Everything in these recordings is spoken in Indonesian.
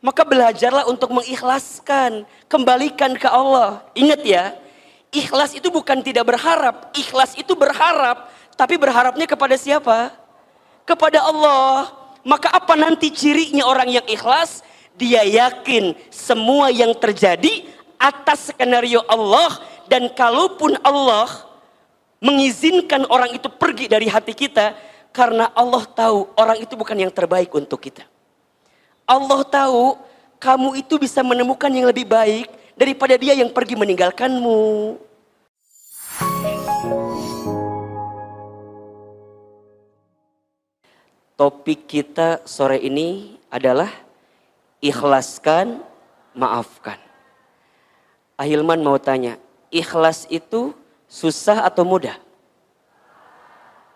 Maka belajarlah untuk mengikhlaskan, kembalikan ke Allah. Ingat ya, ikhlas itu bukan tidak berharap, ikhlas itu berharap, tapi berharapnya kepada siapa? Kepada Allah. Maka apa nanti cirinya orang yang ikhlas? Dia yakin semua yang terjadi atas skenario Allah, dan kalaupun Allah mengizinkan orang itu pergi dari hati kita, karena Allah tahu orang itu bukan yang terbaik untuk kita. Allah tahu kamu itu bisa menemukan yang lebih baik daripada dia yang pergi meninggalkanmu. Topik kita sore ini adalah ikhlaskan, maafkan. Ahilman mau tanya, ikhlas itu susah atau mudah?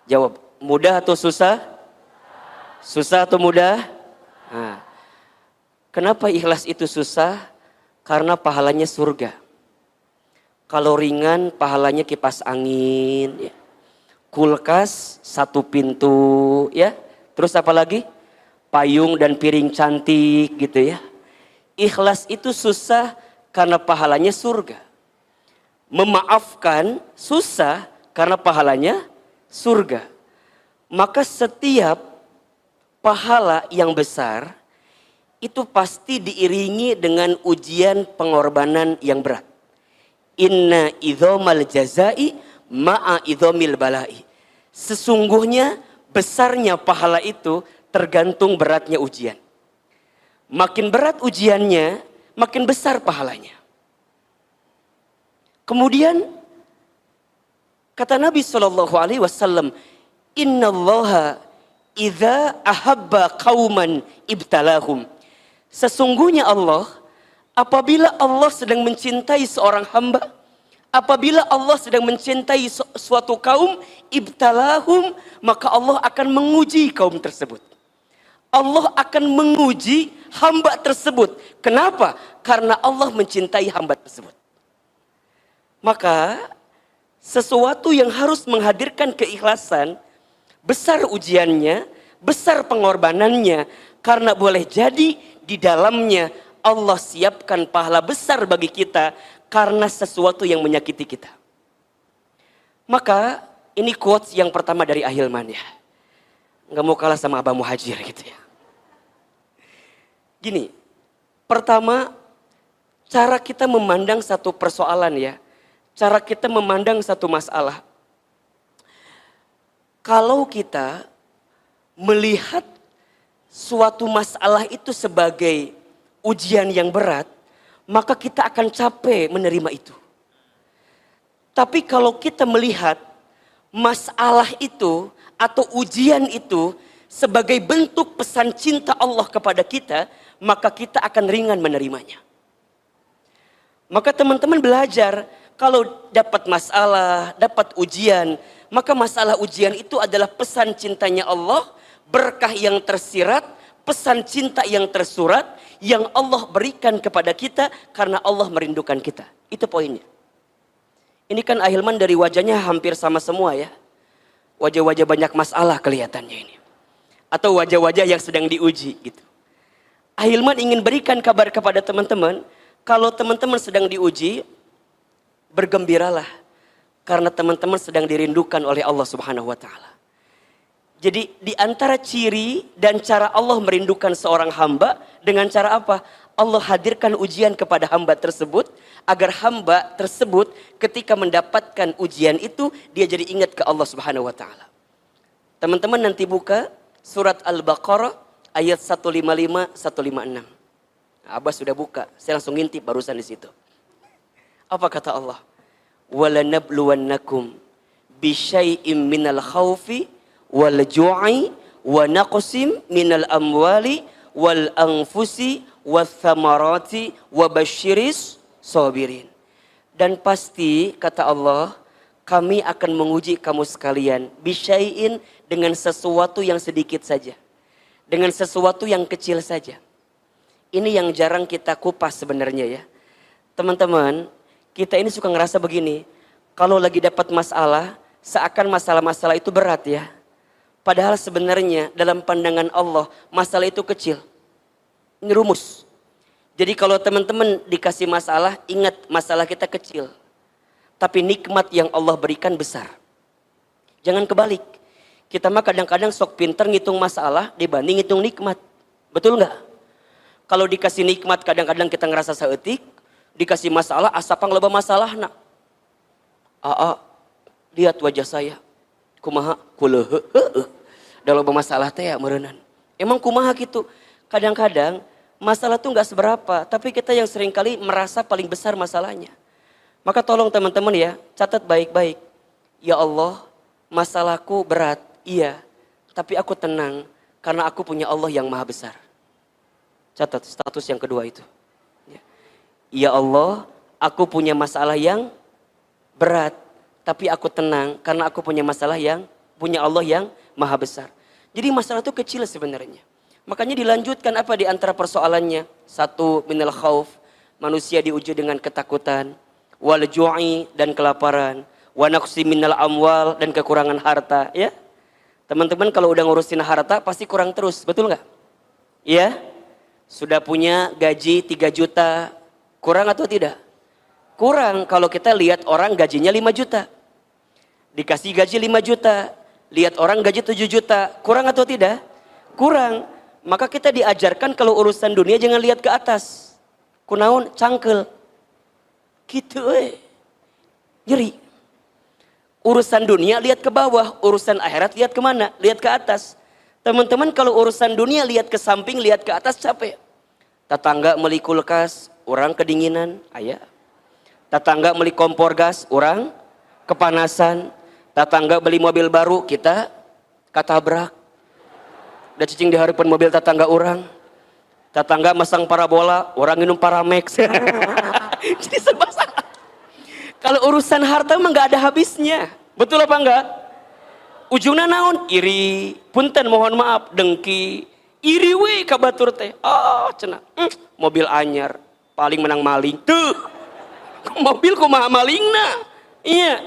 Jawab, mudah atau susah? Susah atau mudah? Nah, kenapa ikhlas itu susah? Karena pahalanya surga. Kalau ringan pahalanya kipas angin, ya. Kulkas satu pintu, ya. Terus apa lagi? Payung dan piring cantik gitu ya. Ikhlas itu susah karena pahalanya surga. Memaafkan susah karena pahalanya surga. Maka setiap pahala yang besar itu pasti diiringi dengan ujian pengorbanan yang berat. Inna idhomal jazai ma'a idhomil balai. Sesungguhnya besarnya pahala itu tergantung beratnya ujian. Makin berat ujiannya, makin besar pahalanya. Kemudian kata Nabi SAW, Innallaha idza ahabba qauman ibtalahum. Sesungguhnya Allah, apabila Allah sedang mencintai seorang hamba, apabila Allah sedang mencintai suatu kaum, ibtalahum, maka Allah akan menguji kaum tersebut. Allah akan menguji hamba tersebut. Kenapa? Karena Allah mencintai hamba tersebut. Maka sesuatu yang harus menghadirkan keikhlasan, besar ujiannya, besar pengorbanannya, karena boleh jadi di dalamnya Allah siapkan pahala besar bagi kita karena sesuatu yang menyakiti kita. Maka ini quotes yang pertama dari Ahilman ya. Nggak mau kalah sama Abah Muhajir gitu ya. Gini, pertama cara kita memandang satu persoalan ya. Cara kita memandang satu masalah. Kalau kita melihat suatu masalah itu sebagai ujian yang berat, maka kita akan capek menerima itu. Tapi kalau kita melihat masalah itu atau ujian itu sebagai bentuk pesan cinta Allah kepada kita, maka kita akan ringan menerimanya. Maka teman-teman belajar, kalau dapat masalah, dapat ujian, maka masalah ujian itu adalah pesan cintanya Allah, berkah yang tersirat, pesan cinta yang tersurat, yang Allah berikan kepada kita karena Allah merindukan kita. Itu poinnya. Ini kan Ahilman dari wajahnya hampir sama semua ya. Wajah-wajah banyak masalah kelihatannya ini. Atau wajah-wajah yang sedang diuji gitu. Ahilman ingin berikan kabar kepada teman-teman, kalau teman-teman sedang diuji, bergembiralah. Karena teman-teman sedang dirindukan oleh Allah Subhanahu wa Ta'ala. Jadi di antara ciri dan cara Allah merindukan seorang hamba dengan cara apa? Allah hadirkan ujian kepada hamba tersebut agar hamba tersebut ketika mendapatkan ujian itu dia jadi ingat ke Allah Subhanahu wa Ta'ala. Teman-teman nanti buka surat Al-Baqarah ayat 155 156. Abah sudah buka, saya langsung ngintip barusan di situ. Apa kata Allah? Walanabluwannakum bisyai'im minal khawfi wal ju'i wa naqsim minal amwali wal anfusi wath thamarati wa basyiris sabirin. Dan pasti kata Allah, kami akan menguji kamu sekalian bisyai'in, dengan sesuatu yang sedikit saja, dengan sesuatu yang kecil saja. Ini yang jarang kita kupas sebenarnya ya. Teman-teman, kita ini suka ngerasa begini, kalau lagi dapat masalah, seakan masalah-masalah itu berat ya. Padahal sebenarnya dalam pandangan Allah, masalah itu kecil. Ini rumus. Jadi kalau teman-teman dikasih masalah, ingat masalah kita kecil. Tapi nikmat yang Allah berikan besar. Jangan kebalik. Kita mah kadang-kadang sok pinter ngitung masalah dibanding ngitung nikmat. Betul nggak? Kalau dikasih nikmat kadang-kadang kita ngerasa seetik. Dikasih masalah asapang loba masalah nak. Lihat wajah saya. Kumaha kulehe. Da loba masalah teh ya meureunnan. Emang kumaha gitu. Kadang-kadang masalah tuh nggak seberapa, tapi kita yang seringkali merasa paling besar masalahnya. Maka tolong teman-teman ya, catat baik-baik. Ya Allah, masalahku berat, iya. Tapi aku tenang, karena aku punya Allah yang maha besar. Catat status yang kedua itu. Ya Allah, aku punya masalah yang berat. Tapi aku tenang, karena aku punya masalah yang, punya Allah yang maha besar. Jadi masalah itu kecil sebenarnya. Makanya dilanjutkan apa di antara persoalannya? Satu, minal khauf. Manusia diuji dengan ketakutan. Wal ju'i, dan kelaparan. Wa naqsi minal amwal, dan kekurangan harta. Ya, teman-teman kalau udah ngurusin harta pasti kurang terus, betul nggak? Ya, sudah punya gaji 3 juta, kurang atau tidak? Kurang kalau kita lihat orang gajinya 5 juta. Dikasih gaji 5 juta, lihat orang gaji 7 juta, kurang atau tidak? Kurang. Maka kita diajarkan kalau urusan dunia jangan lihat ke atas. Kunaon cangkel. Gitu Nyeri. Urusan dunia lihat ke bawah, urusan akhirat lihat kemana? Lihat ke atas. Teman-teman kalau urusan dunia lihat ke samping, lihat ke atas capek. Tetangga beli kulkas, orang kedinginan, ayah. Tetangga beli kompor gas, orang kepanasan. Tetangga beli mobil baru, kita katabrak. Da cicing dihareupeun mobil tetangga orang. Tetangga masang parabola, orang minum Paramex. Jadi serba salah. Kalau urusan harta mah nggak ada habisnya. Betul apa enggak? Ujungna naon? Iri. Punten mohon maaf, dengki. Iri we ka batur teh. Cenah. Mobil anyar, paling menang maling. Tuh. Mobil kumaha malingna? Iya.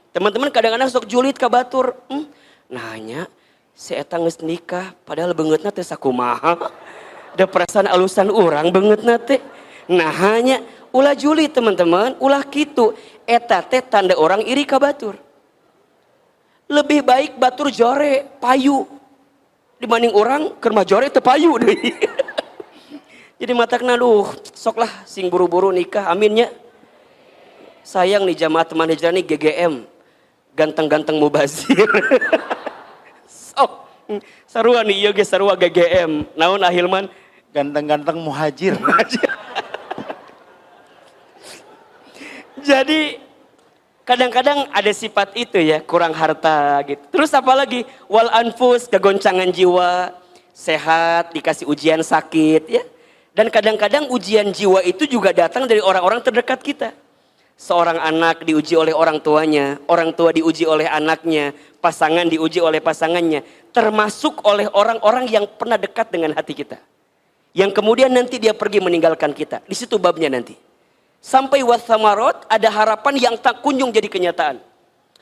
Teman-teman kadang-kadang sok julid ka batur. Nanya, si eta geus nikah padahal beungeutna teh sakumaha. Da perasaan alusan urang beungeutna teh. Nah hanya ulah julid teman-teman, ulah kitu. Eta teh tanda orang iri ka batur. Lebih baik batur jore payu dibanding orang keur mah jore teu payu deui. Jadi matakna soklah sing buru-buru nikah aminnya. Sayang nih jamaah teman hijrah nih GGM. Ganteng-ganteng mubazir. Sok sarua nih ieu ge sarua GGM. Naon Ahilman? Ganteng-ganteng muhajir. Jadi kadang-kadang ada sifat itu ya, kurang harta gitu. Terus apa lagi? Wal anfus, kegoncangan jiwa, sehat, dikasih ujian sakit ya. Dan kadang-kadang ujian jiwa itu juga datang dari orang-orang terdekat kita. Seorang anak diuji oleh orang tuanya, orang tua diuji oleh anaknya, pasangan diuji oleh pasangannya, termasuk oleh orang-orang yang pernah dekat dengan hati kita. Yang kemudian nanti dia pergi meninggalkan kita. Di situ babnya nanti. Sampai wasamarot, ada harapan yang tak kunjung jadi kenyataan.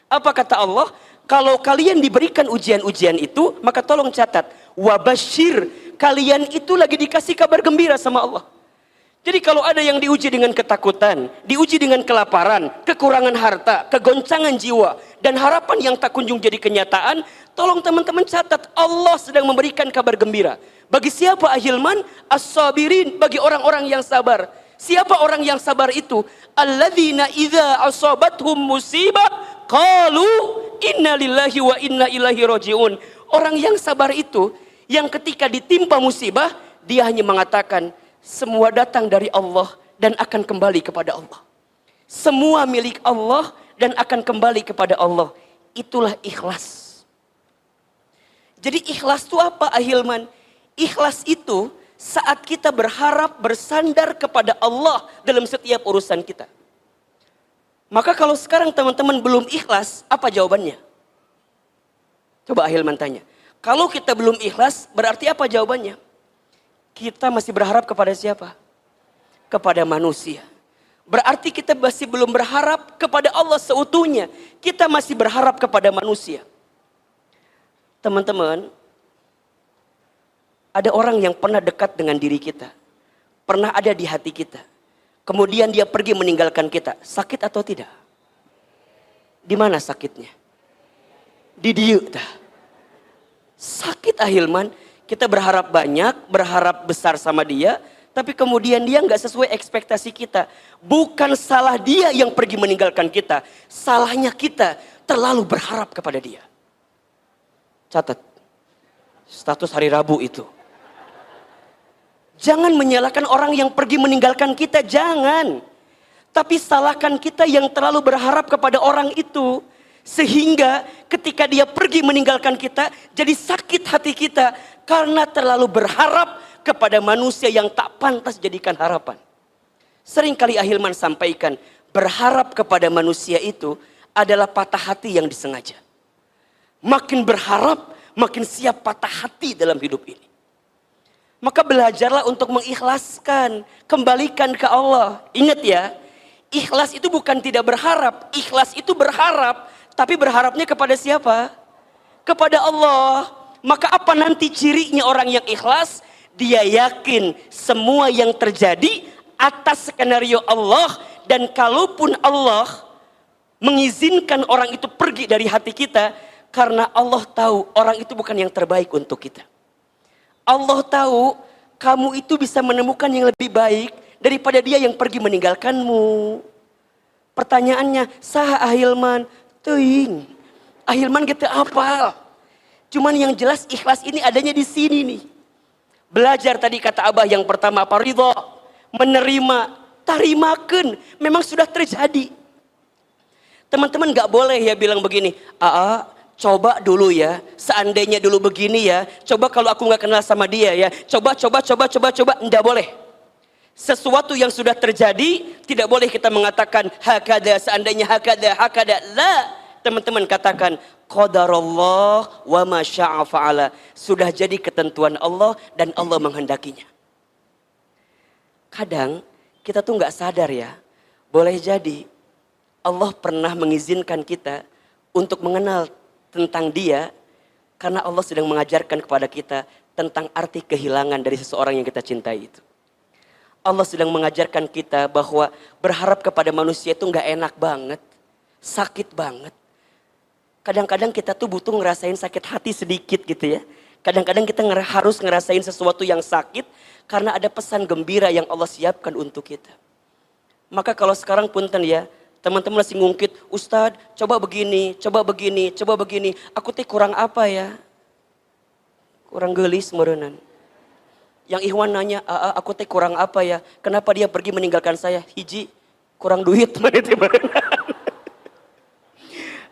Apa kata Allah? Kalau kalian diberikan ujian-ujian itu, maka tolong catat. Wabashir, kalian itu lagi dikasih kabar gembira sama Allah. Jadi kalau ada yang diuji dengan ketakutan, diuji dengan kelaparan, kekurangan harta, kegoncangan jiwa, dan harapan yang tak kunjung jadi kenyataan, tolong teman-teman catat, Allah sedang memberikan kabar gembira. Bagi siapa Ahilman? As-sabirin, bagi orang-orang yang sabar. Siapa orang yang sabar itu? Alladzina idza asabathum musibah qalu inna lillahi wa inna ilaihi rajiun. Orang yang sabar itu yang ketika ditimpa musibah dia hanya mengatakan semua datang dari Allah dan akan kembali kepada Allah. Semua milik Allah dan akan kembali kepada Allah. Itulah ikhlas. Jadi ikhlas itu apa Ahilman? Ikhlas itu saat kita berharap bersandar kepada Allah dalam setiap urusan kita. Maka kalau sekarang teman-teman belum ikhlas, apa jawabannya? Coba Ahilman tanya. Kalau kita belum ikhlas, berarti apa jawabannya? Kita masih berharap kepada siapa? Kepada manusia. Berarti kita masih belum berharap kepada Allah seutuhnya. Kita masih berharap kepada manusia. Teman-teman, ada orang yang pernah dekat dengan diri kita. pernah ada di hati kita. Kemudian dia pergi meninggalkan kita. Sakit atau tidak? Di mana sakitnya? Di dieu tah. Sakit Hilman. Kita berharap banyak, berharap besar sama dia, tapi kemudian dia nggak sesuai ekspektasi kita. Bukan salah dia yang pergi meninggalkan kita, salahnya kita terlalu berharap kepada dia. Catat, status hari Rabu itu. Jangan menyalahkan orang yang pergi meninggalkan kita, jangan. Tapi salahkan kita yang terlalu berharap kepada orang itu. Sehingga ketika dia pergi meninggalkan kita, jadi sakit hati kita. Karena terlalu berharap kepada manusia yang tak pantas jadikan harapan. Seringkali Ahilman sampaikan, berharap kepada manusia itu adalah patah hati yang disengaja. Makin berharap, makin siap patah hati dalam hidup ini. Maka belajarlah untuk mengikhlaskan, kembalikan ke Allah. Ingat ya, ikhlas itu bukan tidak berharap, ikhlas itu berharap, tapi berharapnya kepada siapa? Kepada Allah. Maka apa nanti cirinya orang yang ikhlas? Dia yakin semua yang terjadi atas skenario Allah. Dan kalaupun Allah mengizinkan orang itu pergi dari hati kita, karena Allah tahu orang itu bukan yang terbaik untuk kita. Allah tahu kamu itu bisa menemukan yang lebih baik daripada dia yang pergi meninggalkanmu. Pertanyaannya, saha Ahilman? Teuing. Ahilman kita apal. Cuman yang jelas ikhlas ini adanya di sini nih. Belajar tadi kata Abah yang pertama apa? Ridho. Menerima. Tarimakan. Memang sudah terjadi. Teman-teman gak boleh ya bilang begini. Coba dulu ya. Seandainya dulu begini ya. Coba kalau aku gak kenal sama dia ya. Coba. Nggak boleh. Sesuatu yang sudah terjadi. Tidak boleh kita mengatakan. Hakada seandainya hakada. La. Teman-teman katakan, qadarullah wa ma syaa fa'ala. Sudah jadi ketentuan Allah dan Allah menghendakinya. Kadang kita tuh nggak sadar ya, boleh jadi Allah pernah mengizinkan kita untuk mengenal tentang dia karena Allah sedang mengajarkan kepada kita tentang arti kehilangan dari seseorang yang kita cintai itu. Allah sedang mengajarkan kita bahwa berharap kepada manusia itu nggak enak banget, sakit banget. Kadang-kadang kita tuh butuh ngerasain sakit hati sedikit gitu ya. Kadang-kadang kita harus ngerasain sesuatu yang sakit karena ada pesan gembira yang Allah siapkan untuk kita. Maka kalau sekarang punten ya, teman-teman masih ngungkit, Ustadz coba begini. Aku teh kurang apa ya? Kurang gelis merenan. Yang Ikhwan nanya, aku teh kurang apa ya? Kenapa dia pergi meninggalkan saya? Hiji, kurang duit.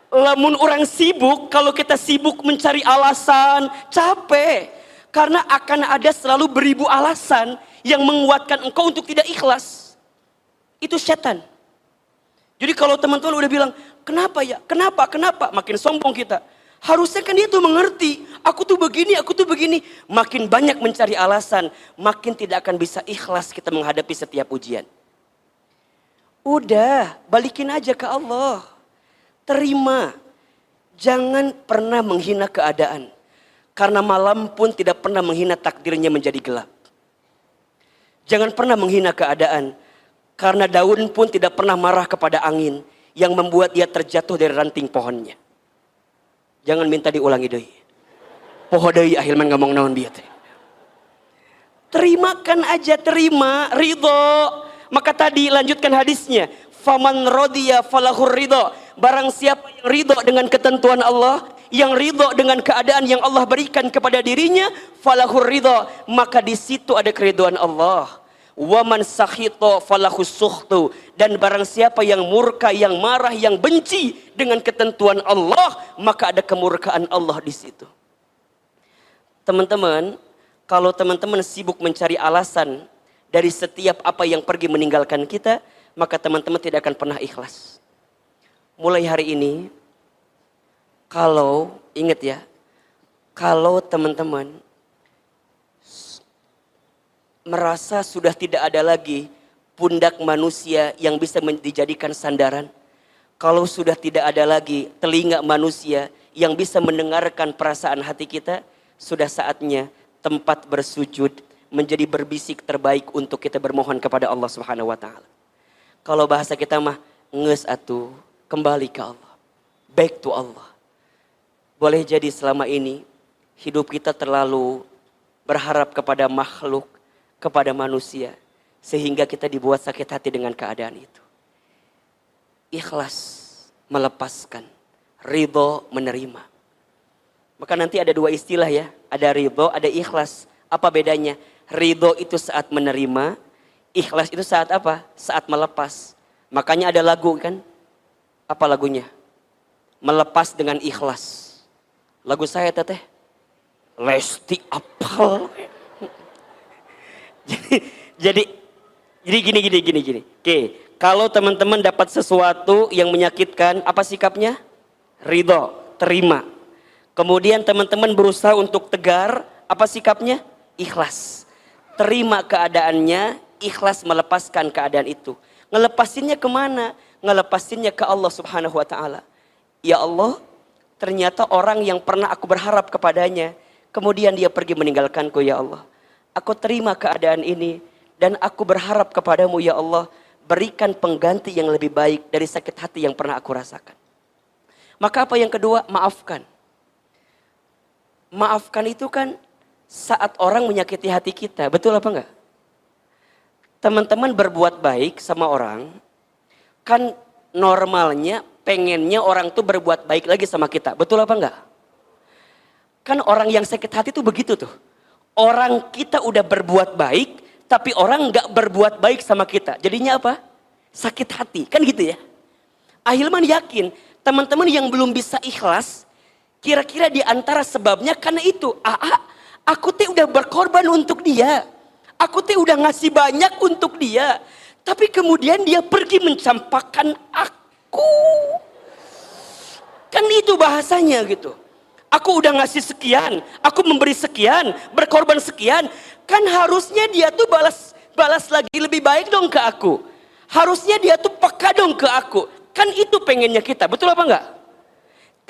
Lamun orang sibuk, kalau kita sibuk mencari alasan, capek. Karena akan ada selalu beribu alasan yang menguatkan engkau untuk tidak ikhlas. Itu setan. Jadi kalau teman-teman udah bilang, kenapa ya? Kenapa? Makin sombong kita. Harusnya kan dia tuh mengerti, aku tuh begini. Makin banyak mencari alasan, makin tidak akan bisa ikhlas kita menghadapi setiap ujian. Udah, balikin aja ke Allah. Terima, jangan pernah menghina keadaan. Karena malam pun tidak pernah menghina takdirnya menjadi gelap. Jangan pernah menghina keadaan. Karena daun pun tidak pernah marah kepada angin. Yang membuat dia terjatuh dari ranting pohonnya. Jangan minta diulangi deui. Poho deui Ahilman ngomong naon bieu teh. Terimakan aja, terima, ridho. Maka tadi lanjutkan hadisnya. Faman rodiya falahur ridho. Barang siapa yang ridho dengan ketentuan Allah, yang ridho dengan keadaan yang Allah berikan kepada dirinya, falahur ridho, maka di situ ada keridhaan Allah. Waman sakhito falahus sukhtu, dan barang siapa yang murka, yang marah, yang benci dengan ketentuan Allah, maka ada kemurkaan Allah di situ. Teman-teman, kalau teman-teman sibuk mencari alasan dari setiap apa yang pergi meninggalkan kita, maka teman-teman tidak akan pernah ikhlas. Mulai hari ini, kalau ingat ya, kalau teman-teman merasa sudah tidak ada lagi pundak manusia yang bisa dijadikan sandaran, kalau sudah tidak ada lagi telinga manusia yang bisa mendengarkan perasaan hati kita, sudah saatnya tempat bersujud menjadi berbisik terbaik untuk kita bermohon kepada Allah Subhanahu wa taala. Kalau bahasa kita mah nges atuh, kembali ke Allah. Back to Allah. Boleh jadi selama ini hidup kita terlalu berharap kepada makhluk, kepada manusia, sehingga kita dibuat sakit hati dengan keadaan itu. Ikhlas melepaskan, ridho menerima. Maka nanti ada dua istilah ya, ada ridho, ada ikhlas. Apa bedanya? Ridho itu saat menerima, ikhlas itu saat apa? Saat melepas. Makanya ada lagu kan? Apa lagunya? Melepas dengan ikhlas. Lagu saya teteh Lesti apal. jadi gini. Oke, kalau teman-teman dapat sesuatu yang menyakitkan, apa sikapnya? Ridho, terima. Kemudian teman-teman berusaha untuk tegar, apa sikapnya? Ikhlas. Terima keadaannya, ikhlas melepaskan keadaan itu. Ngelepasinnya kemana? Ngelepasinnya ke Allah Subhanahu wa ta'ala. Ya Allah, ternyata orang yang pernah aku berharap kepadanya, kemudian dia pergi meninggalkanku ya Allah. Aku terima keadaan ini dan aku berharap kepadamu ya Allah, berikan pengganti yang lebih baik dari sakit hati yang pernah aku rasakan. Maka apa yang kedua? Maafkan. Maafkan itu kan saat orang menyakiti hati kita, betul apa enggak? Teman-teman berbuat baik sama orang, kan normalnya pengennya orang tuh berbuat baik lagi sama kita, betul apa enggak? Kan orang yang sakit hati tuh begitu tuh. Orang kita udah berbuat baik, tapi orang enggak berbuat baik sama kita. Jadinya apa? Sakit hati, kan gitu ya. Ahilman yakin, teman-teman yang belum bisa ikhlas, kira-kira di antara sebabnya karena itu. Aku teh udah berkorban untuk dia. Aku teh udah ngasih banyak untuk dia. Tapi kemudian dia pergi mencampakkan aku. Kan itu bahasanya gitu. Aku udah ngasih sekian, aku memberi sekian, berkorban sekian. Kan harusnya dia tuh balas lagi lebih baik dong ke aku. Harusnya dia tuh peka dong ke aku. Kan itu pengennya kita, betul apa enggak?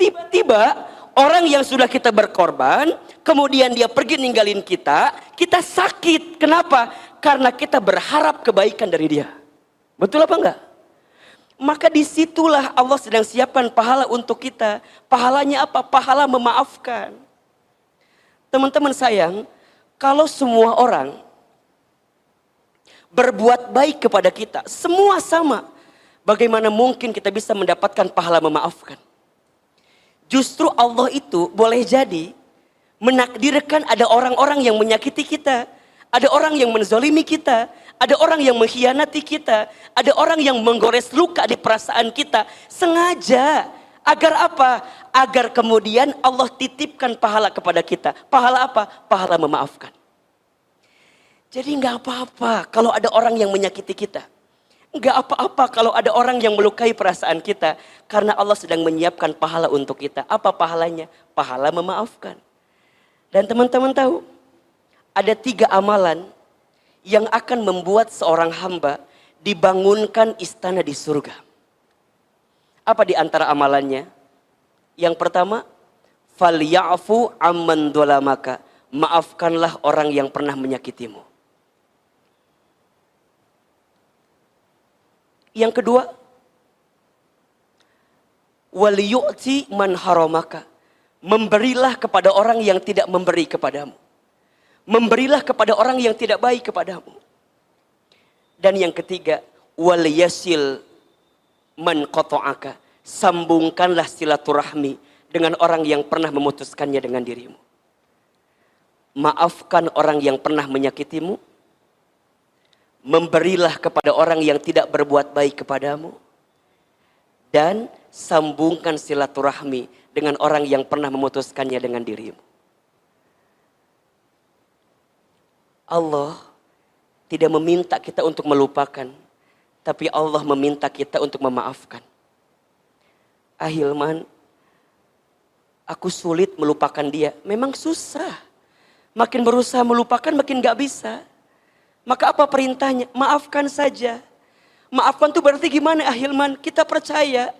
Tiba-tiba orang yang sudah kita berkorban, kemudian dia pergi ninggalin kita, kita sakit. Kenapa? Karena kita berharap kebaikan dari dia. Betul apa enggak? Maka disitulah Allah sedang siapkan pahala untuk kita. Pahalanya apa? Pahala memaafkan. Teman-teman sayang, kalau semua orang berbuat baik kepada kita, semua sama, bagaimana mungkin kita bisa mendapatkan pahala memaafkan? Justru Allah itu boleh jadi menakdirkan ada orang-orang yang menyakiti kita, ada orang yang menzalimi kita, ada orang yang mengkhianati kita, ada orang yang menggores luka di perasaan kita sengaja. Agar apa? Agar kemudian Allah titipkan pahala kepada kita. Pahala apa? Pahala memaafkan. Jadi nggak apa-apa kalau ada orang yang menyakiti kita. Nggak apa-apa kalau ada orang yang melukai perasaan kita. Karena Allah sedang menyiapkan pahala untuk kita. Apa pahalanya? Pahala memaafkan. Dan teman-teman tahu, ada 3 amalan yang akan membuat seorang hamba dibangunkan istana di surga. Apa di antara amalannya? Yang pertama, falyafu amman dolamaka. Maafkanlah orang yang pernah menyakitimu. Yang kedua, waliyu'ti man haramaka. Memberilah kepada orang yang tidak memberi kepadamu. Memberilah kepada orang yang tidak baik kepadamu. Dan yang ketiga, waliyasil man qata'aka. Sambungkanlah silaturahmi dengan orang yang pernah memutuskannya dengan dirimu. Maafkan orang yang pernah menyakitimu. Memberilah kepada orang yang tidak berbuat baik kepadamu. Dan sambungkan silaturahmi dengan orang yang pernah memutuskannya dengan dirimu. Allah tidak meminta kita untuk melupakan, tapi Allah meminta kita untuk memaafkan. Ahilman, aku sulit melupakan dia. Memang susah. Makin berusaha melupakan makin gak bisa. Maka apa perintahnya? Maafkan saja. Maafkan itu berarti gimana Ahilman? Kita percaya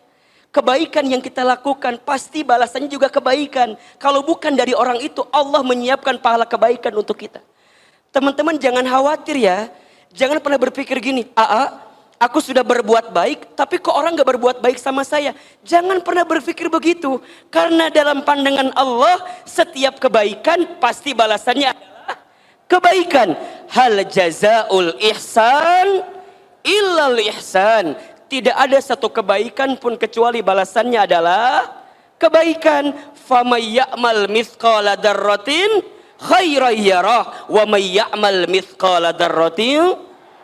kebaikan yang kita lakukan pasti balasannya juga kebaikan. Kalau bukan dari orang itu, Allah menyiapkan pahala kebaikan untuk kita. Teman-teman jangan khawatir ya. Jangan pernah berpikir gini, aku sudah berbuat baik, tapi kok orang gak berbuat baik sama saya. Jangan pernah berpikir begitu. Karena dalam pandangan Allah, setiap kebaikan pasti balasannya adalah kebaikan. Hal jazaul ihsan illal ihsan. Tidak ada satu kebaikan pun kecuali balasannya adalah kebaikan. Famay ya'mal mithqala dzarratin khairan yarah wa may ya'mal mithqala dzarratin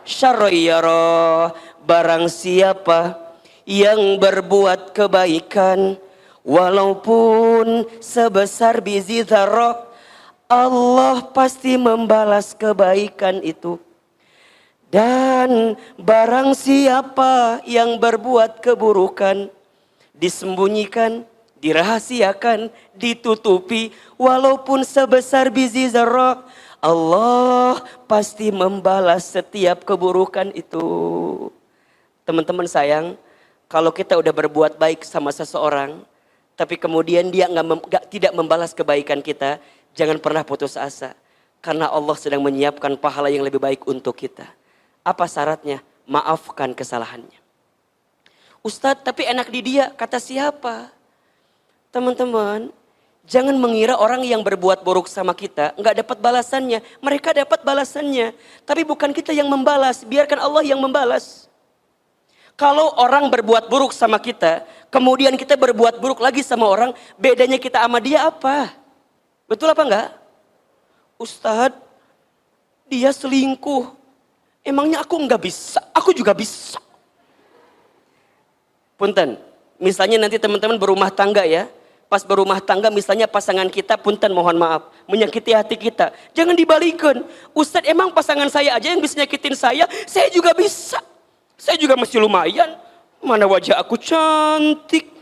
syarran yarah. Barang siapa yang berbuat kebaikan walaupun sebesar biji dzarrah, Allah pasti membalas kebaikan itu. Dan barang siapa yang berbuat keburukan, disembunyikan, dirahasiakan, ditutupi, walaupun sebesar biji zarrah, Allah pasti membalas setiap keburukan itu. Teman-teman sayang, kalau kita udah berbuat baik sama seseorang, tapi kemudian dia tidak membalas kebaikan kita, jangan pernah putus asa. Karena Allah sedang menyiapkan pahala yang lebih baik untuk kita. Apa syaratnya? Maafkan kesalahannya. Ustadz, tapi enak di dia, kata siapa? Teman-teman, jangan mengira orang yang berbuat buruk sama kita nggak dapat balasannya. Mereka dapat balasannya, tapi bukan kita yang membalas. Biarkan Allah yang membalas. Kalau orang berbuat buruk sama kita, kemudian kita berbuat buruk lagi sama orang, bedanya kita sama dia apa? Betul apa enggak? Ustadz, dia selingkuh. Emangnya aku enggak bisa? Aku juga bisa. Punten, misalnya nanti teman-teman berumah tangga ya. Pas berumah tangga misalnya pasangan kita, punten mohon maaf, menyakiti hati kita. Jangan dibalikin. Ustadz, emang pasangan saya aja yang bisa nyakitin saya juga bisa. Saya juga masih lumayan. Mana wajah aku cantik.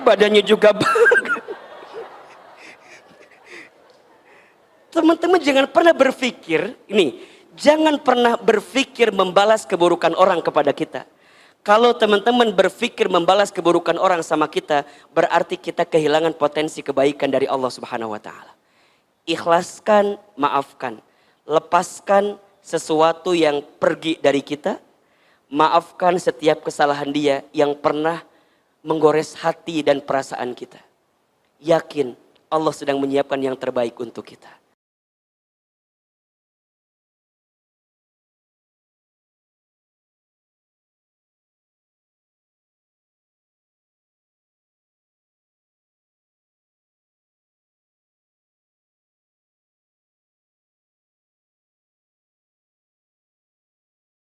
Badannya juga bagus. Teman-teman jangan pernah berpikir, jangan pernah berpikir membalas keburukan orang kepada kita. Kalau teman-teman berpikir membalas keburukan orang sama kita, berarti kita kehilangan potensi kebaikan dari Allah Subhanahu wa taala. Ikhlaskan, maafkan. Lepaskan sesuatu yang pergi dari kita. Maafkan setiap kesalahan dia yang pernah menggores hati dan perasaan kita. Yakin Allah sedang menyiapkan yang terbaik untuk kita.